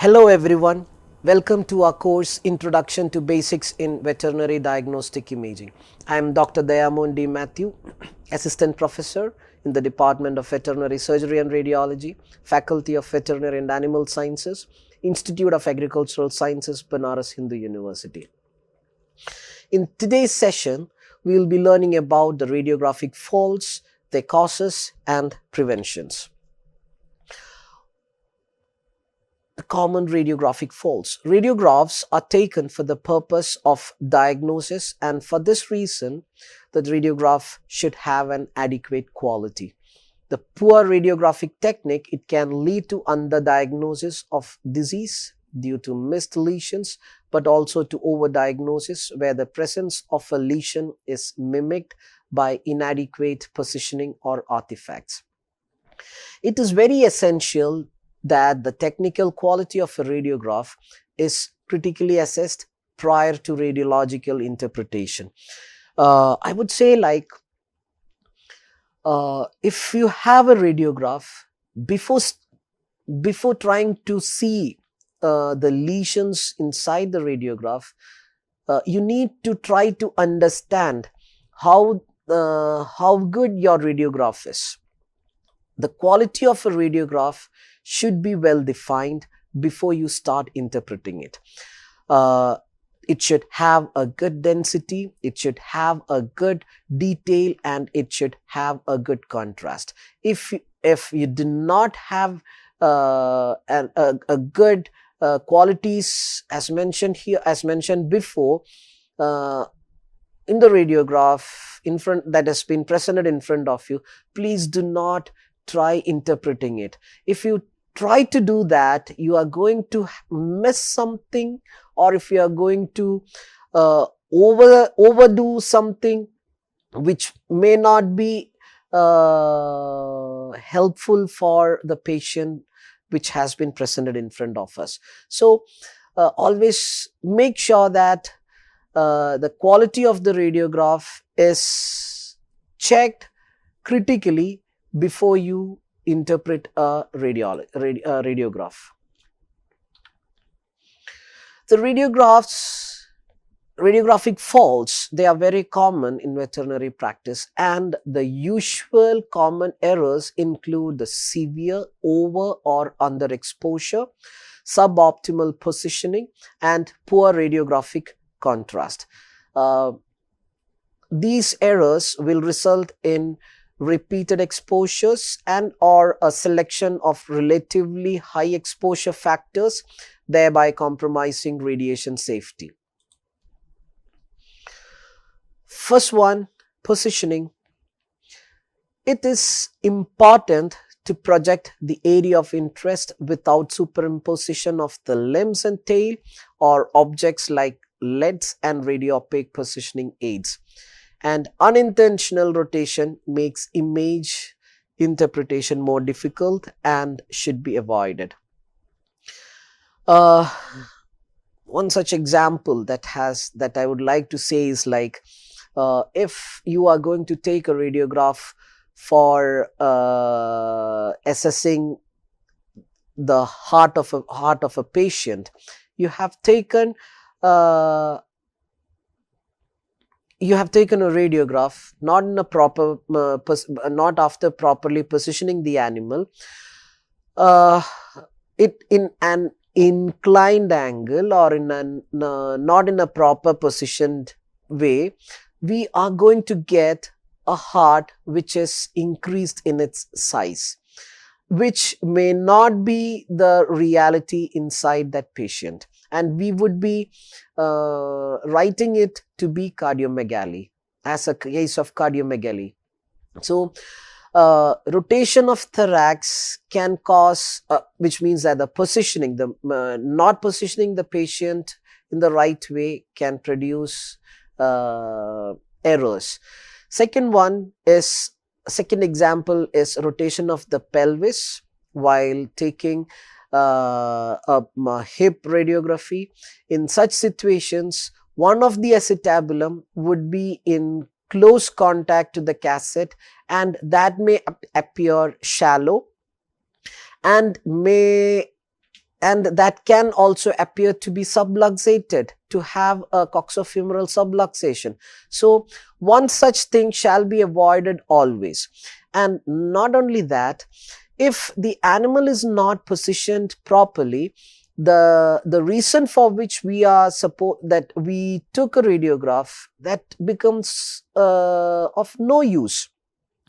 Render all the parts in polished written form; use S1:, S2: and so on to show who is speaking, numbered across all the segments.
S1: Hello everyone, welcome to our course Introduction to Basics in Veterinary Diagnostic Imaging. I am Dr. Dayamondi Matthew, Assistant Professor in the Department of Veterinary Surgery and Radiology, Faculty of Veterinary and Animal Sciences, Institute of Agricultural Sciences, Banaras Hindu University. In today's session, we will be learning about the radiographic faults, their causes and preventions. The common radiographic faults. Radiographs are taken for the purpose of diagnosis, and for this reason, the radiograph should have an adequate quality. The poor radiographic technique, it can lead to underdiagnosis of disease due to missed lesions, but also to overdiagnosis where the presence of a lesion is mimicked by inadequate positioning or artifacts. It is very essential that the technical quality of a radiograph is critically assessed prior to radiological interpretation. I would say if you have a radiograph, before trying to see the lesions inside the radiograph, you need to try to understand how good your radiograph is. The quality of a radiograph should be well defined before you start interpreting it. It should have a good density, it should have a good detail, and it should have a good contrast. If you do not have a good qualities as mentioned before in the radiograph that has been presented in front of you, please do not try interpreting it. If you try to do that, you are going to miss something, or if you are going to overdo something which may not be helpful for the patient which has been presented in front of us. So always make sure that the quality of the radiograph is checked critically before you interpret a radiograph. The radiographic faults, they are very common in veterinary practice, and the usual common errors include the severe over or underexposure, suboptimal positioning, and poor radiographic contrast. These errors will result in repeated exposures and or a selection of relatively high exposure factors, thereby compromising radiation safety. First one, positioning. It is important to project the area of interest without superimposition of the limbs and tail or objects like LEDs and radiopaque positioning aids. And unintentional rotation makes image interpretation more difficult and should be avoided. One such example that I would like to say is if you are going to take a radiograph for assessing the heart of a patient, you have taken a radiograph not in a proper not after properly positioning the animal it in an inclined angle or in not in a proper positioned way, we are going to get a heart which is increased in its size, which may not be the reality inside that patient, and we would be writing it to be cardiomegaly, as a case of cardiomegaly. So rotation of thorax can cause, which means that the positioning, not positioning the patient in the right way can produce errors. Second example is rotation of the pelvis while taking a hip radiography. In such situations, one of the acetabulum would be in close contact to the cassette, and that may appear shallow and may and that can also appear to be subluxated, to have a coxofemoral subluxation. So one such thing shall be avoided always. And not only that, if the animal is not positioned properly, the reason for which we are that we took a radiograph, that becomes of no use.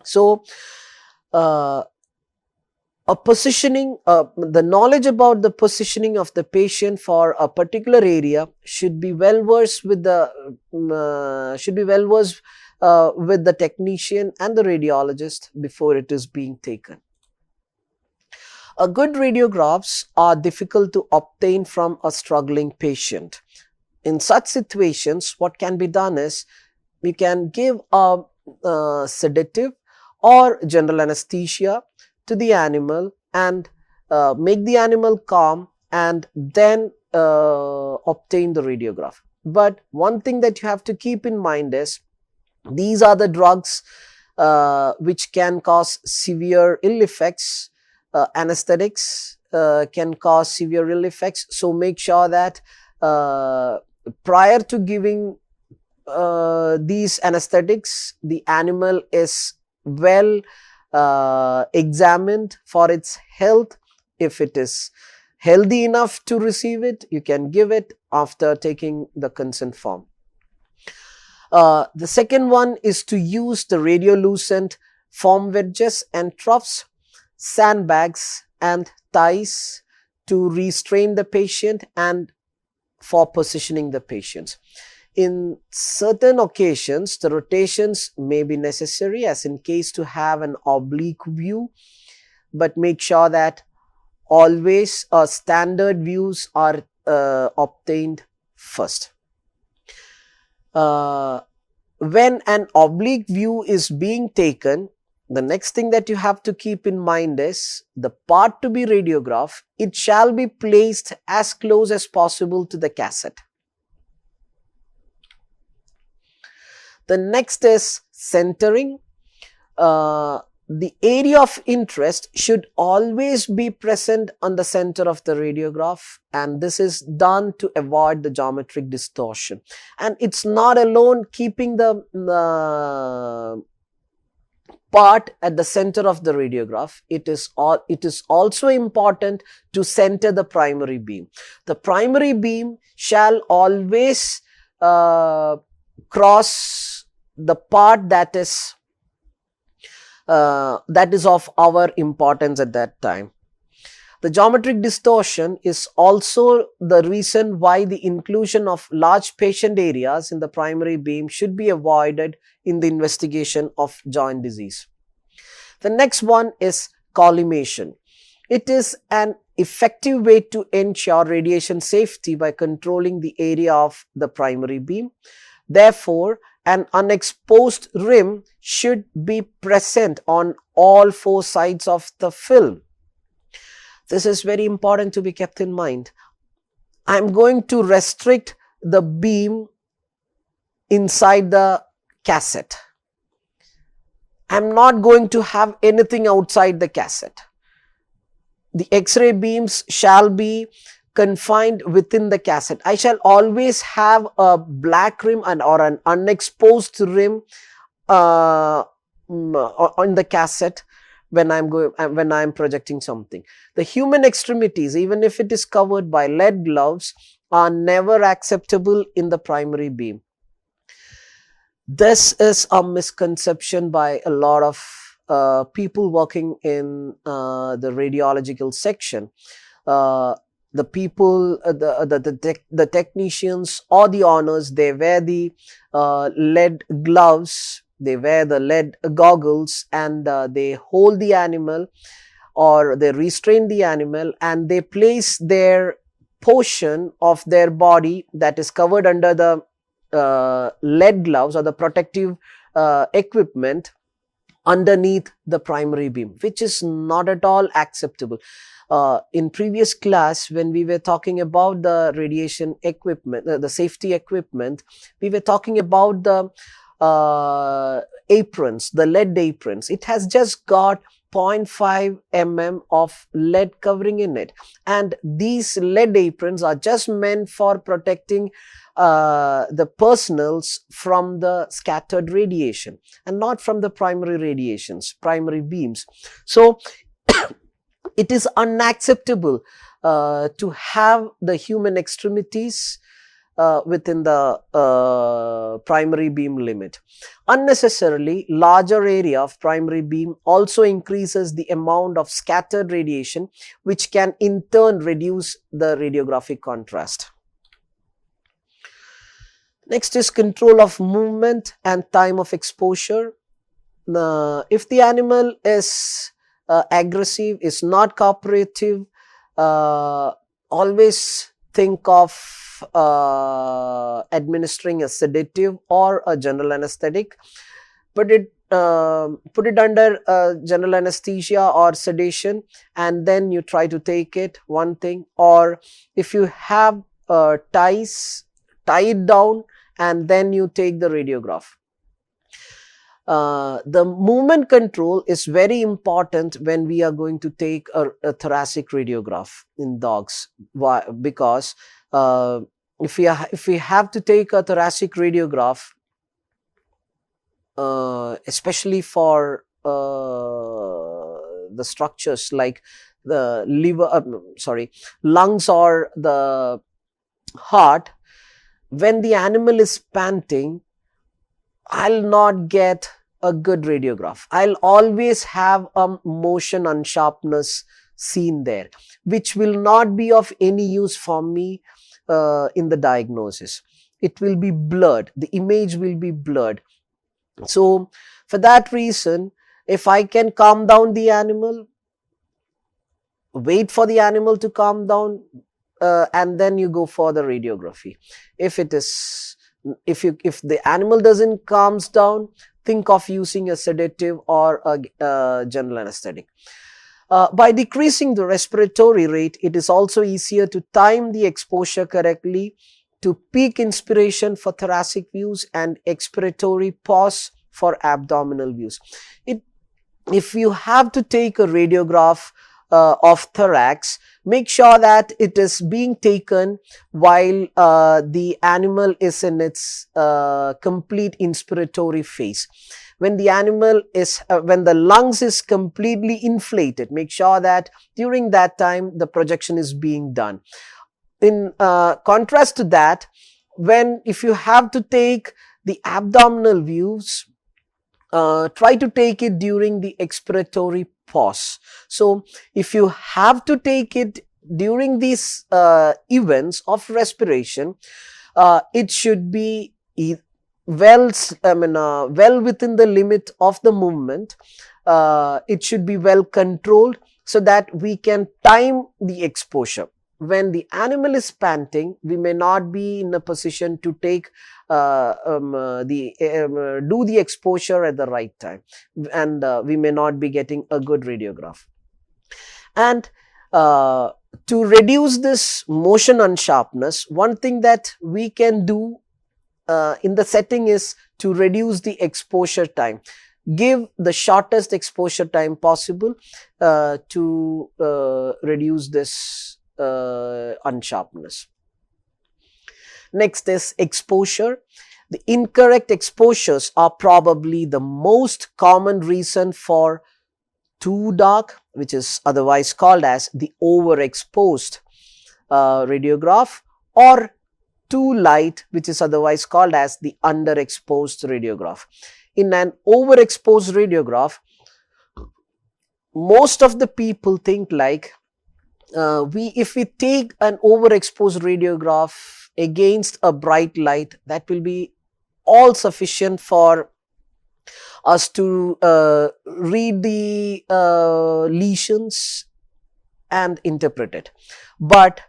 S1: So the knowledge about the positioning of the patient for a particular area should be well versed with the with the technician and the radiologist before it is being taken. Good radiographs are difficult to obtain from a struggling patient. In such situations, what can be done is we can give a sedative or general anesthesia to the animal and make the animal calm, and then obtain the radiograph. But one thing that you have to keep in mind is these are the drugs which can cause severe ill effects. Anesthetics can cause severe ill effects. So make sure that prior to giving these anesthetics, the animal is well examined for its health. If it is healthy enough to receive it, you can give it after taking the consent form. The second one is to use the radiolucent form wedges and troughs, sandbags and ties to restrain the patient and for positioning the patients. In certain occasions, the rotations may be necessary, as in case to have an oblique view, but make sure that always standard views are obtained first. When an oblique view is being taken, the next thing that you have to keep in mind is the part to be radiographed, it shall be placed as close as possible to the cassette. The next is centering. The area of interest should always be present on the center of the radiograph, and this is done to avoid the geometric distortion. And it's not alone keeping the part at the center of the radiograph. It is also important to center the primary beam. The primary beam shall always cross the part that is of our importance at that time. The geometric distortion is also the reason why the inclusion of large patient areas in the primary beam should be avoided in the investigation of joint disease. The next one is collimation. It is an effective way to ensure radiation safety by controlling the area of the primary beam. Therefore, an unexposed rim should be present on all four sides of the film. This is very important to be kept in mind. I am going to restrict the beam inside the cassette. I am not going to have anything outside the cassette. The X-ray beams shall be confined within the cassette. I shall always have a black rim or an unexposed rim on the cassette when I'm projecting something. The human extremities, even if it is covered by lead gloves, are never acceptable in the primary beam. This is a misconception by a lot of people working in the radiological section. The people, the technicians or the honors, they wear the lead gloves, they wear the lead goggles, and they hold the animal or they restrain the animal, and they place their portion of their body that is covered under the lead gloves or the protective equipment underneath the primary beam, which is not at all acceptable. In previous class, when we were talking about the radiation equipment, the safety equipment, we were talking about the aprons, the lead aprons. It has just got 0.5 mm of lead covering in it, and these lead aprons are just meant for protecting the personals from the scattered radiation and not from the primary radiations, primary beams. So it is unacceptable to have the human extremities within the primary beam limit. Unnecessarily larger area of primary beam also increases the amount of scattered radiation, which can in turn reduce the radiographic contrast. Next is control of movement and time of exposure. If the animal is aggressive, is not cooperative, always think of administering a sedative or a general anesthetic. Put it under general anesthesia or sedation, and then you try to take it, one thing. Or if you have ties, tie it down and then you take the radiograph. The movement control is very important when we are going to take a thoracic radiograph in dogs. Why? Because if we have to take a thoracic radiograph, especially for the structures like the liver, lungs or the heart, when the animal is panting, I'll not get a good radiograph. I'll always have a motion unsharpness seen there, which will not be of any use for me in the diagnosis. It will be blurred. The image will be blurred. So for that reason, if I can calm down the animal, wait for the animal to calm down, and then you go for the radiography. If the animal doesn't calms down, think of using a sedative or a general anesthetic. By decreasing the respiratory rate, it is also easier to time the exposure correctly to peak inspiration for thoracic views and expiratory pause for abdominal views. If you have to take a radiograph of thorax, make sure that it is being taken while the animal is in its complete inspiratory phase. When the animal is, when the lungs is completely inflated, make sure that during that time the projection is being done. In contrast to that, if you have to take the abdominal views, try to take it during the expiratory pause. So if you have to take it during these events of respiration, it should be well within the limit of the movement. It should be well controlled so that we can time the exposure. When the animal is panting, we may not be in a position to take do the exposure at the right time, and we may not be getting a good radiograph. And to reduce this motion unsharpness, one thing that we can do in the setting is to reduce the exposure time. Give the shortest exposure time possible to reduce this unsharpness. Next is exposure. The incorrect exposures are probably the most common reason for too dark, which is otherwise called as the overexposed radiograph, or too light, which is otherwise called as the underexposed radiograph. In an overexposed radiograph, most of the people think like, if we take an overexposed radiograph against a bright light, that will be all sufficient for us to read the lesions and interpret it. But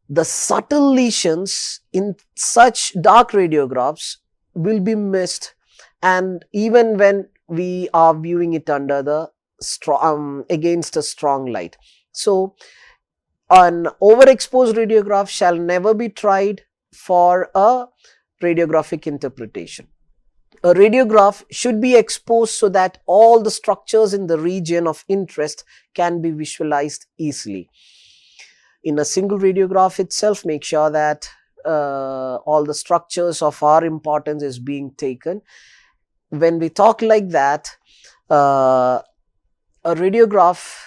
S1: the subtle lesions in such dark radiographs will be missed, and even when we are viewing it under the against a strong light. So an overexposed radiograph shall never be tried for a radiographic interpretation. A radiograph should be exposed so that all the structures in the region of interest can be visualized easily. In a single radiograph itself, make sure that all the structures of our importance is being taken. When we talk like that, a radiograph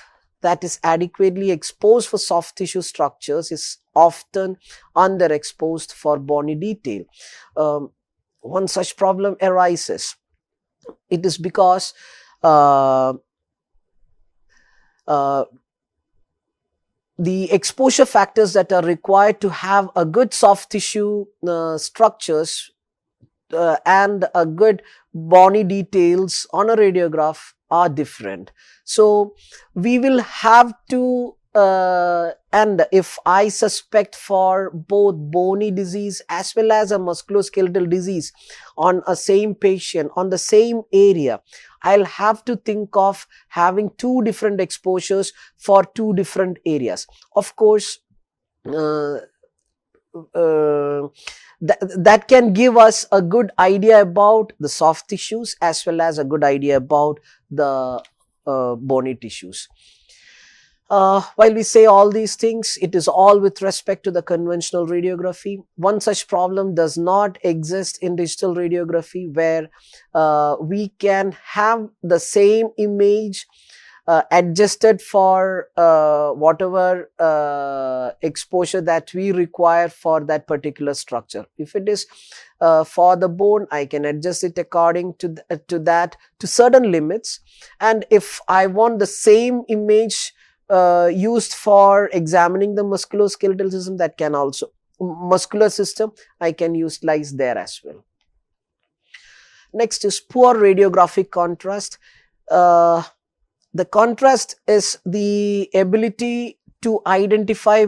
S1: that is adequately exposed for soft tissue structures is often underexposed for bony detail. One such problem arises. It is because the exposure factors that are required to have a good soft tissue structures and a good bony details on a radiograph are different. So we will have to and if I suspect for both bony disease as well as a musculoskeletal disease on a same patient on the same area, I'll have to think of having two different exposures for two different areas. Of course, that can give us a good idea about the soft tissues as well as a good idea about the bony tissues. While we say all these things, it is all with respect to the conventional radiography. One such problem does not exist in digital radiography, where we can have the same image adjusted for whatever exposure that we require for that particular structure. If it is for the bone, I can adjust it according to that to certain limits. And if I want the same image used for examining the musculoskeletal system, that can also muscular system, I can utilize there as well. Next is poor radiographic contrast. The contrast is the ability to identify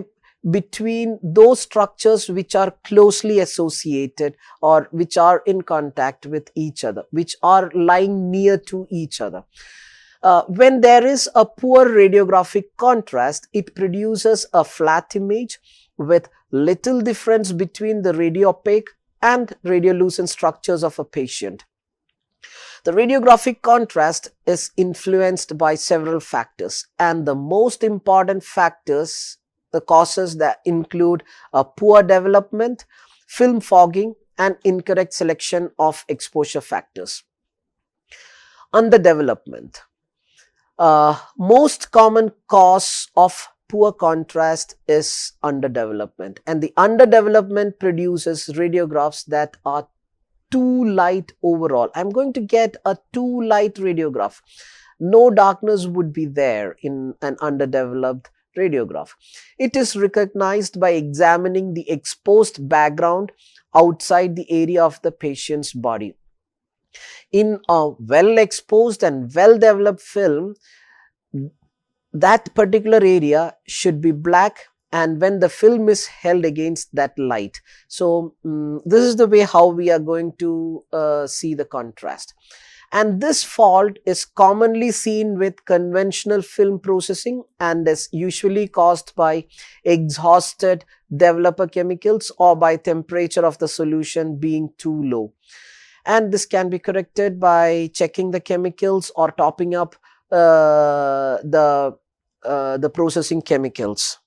S1: between those structures which are closely associated or which are in contact with each other, which are lying near to each other. When there is a poor radiographic contrast, it produces a flat image with little difference between the radiopaque and radiolucent structures of a patient. The radiographic contrast is influenced by several factors, and the most important factors, the causes that include a poor development, film fogging, and incorrect selection of exposure factors. Underdevelopment. Most common cause of poor contrast is underdevelopment, and the underdevelopment produces radiographs that are too light overall. I'm going to get a too light radiograph. No darkness would be there in an underdeveloped radiograph. It is recognized by examining the exposed background outside the area of the patient's body. In a well-exposed and well-developed film, that particular area should be black, and when the film is held against that light. So this is the way how we are going to see the contrast. And this fault is commonly seen with conventional film processing and is usually caused by exhausted developer chemicals or by temperature of the solution being too low. And this can be corrected by checking the chemicals or topping up the processing chemicals.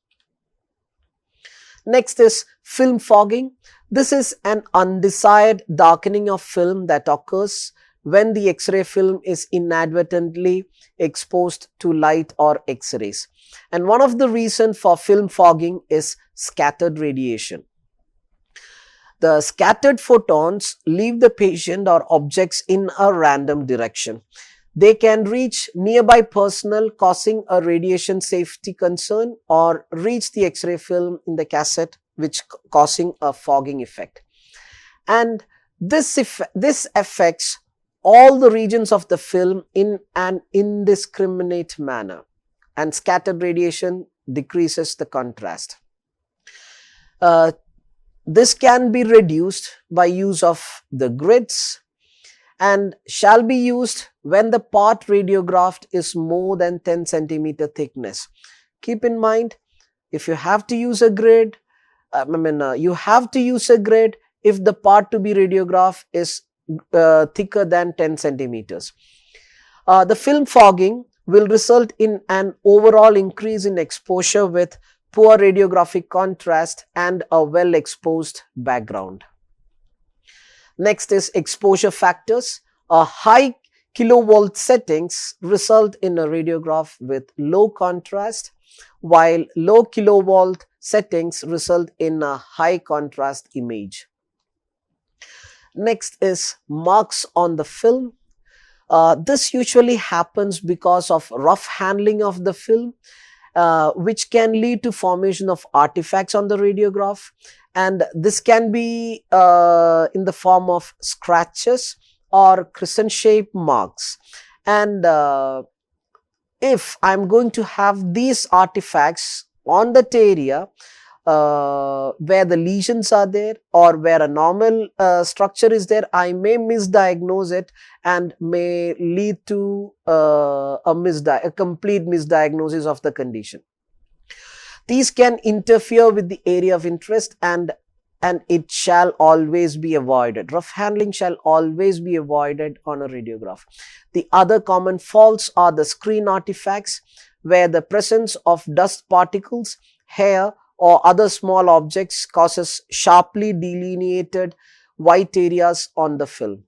S1: Next is film fogging. This is an undesired darkening of film that occurs when the X-ray film is inadvertently exposed to light or X-rays. And one of the reasons for film fogging is scattered radiation. The scattered photons leave the patient or objects in a random direction. They can reach nearby personnel, causing a radiation safety concern, or reach the X-ray film in the cassette, which causing a fogging effect. And this affects all the regions of the film in an indiscriminate manner, and scattered radiation decreases the contrast. This can be reduced by use of the grids and shall be used when the part radiographed is more than 10 centimeter thickness. Keep in mind, if you have to use a grid, you have to use a grid if the part to be radiographed is thicker than 10 centimeters. The film fogging will result in an overall increase in exposure with poor radiographic contrast and a well exposed background. Next is exposure factors. High kilovolt settings result in a radiograph with low contrast, while low kilovolt settings result in a high contrast image. Next is marks on the film. This usually happens because of rough handling of the film, which can lead to formation of artifacts on the radiograph, and this can be in the form of scratches or crescent shaped marks. And if I'm going to have these artifacts on that area where the lesions are there or where a normal structure is there, I may misdiagnose it and may lead to a complete misdiagnosis of the condition. These can interfere with the area of interest, and it shall always be avoided. Rough handling shall always be avoided on a radiograph. The other common faults are the screen artifacts, where the presence of dust particles, hair, or other small objects causes sharply delineated white areas on the film.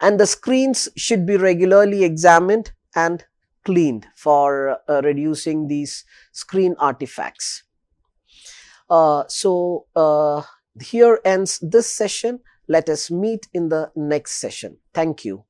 S1: And the screens should be regularly examined and cleaned for reducing these screen artifacts. Here ends this session. Let us meet in the next session. Thank you.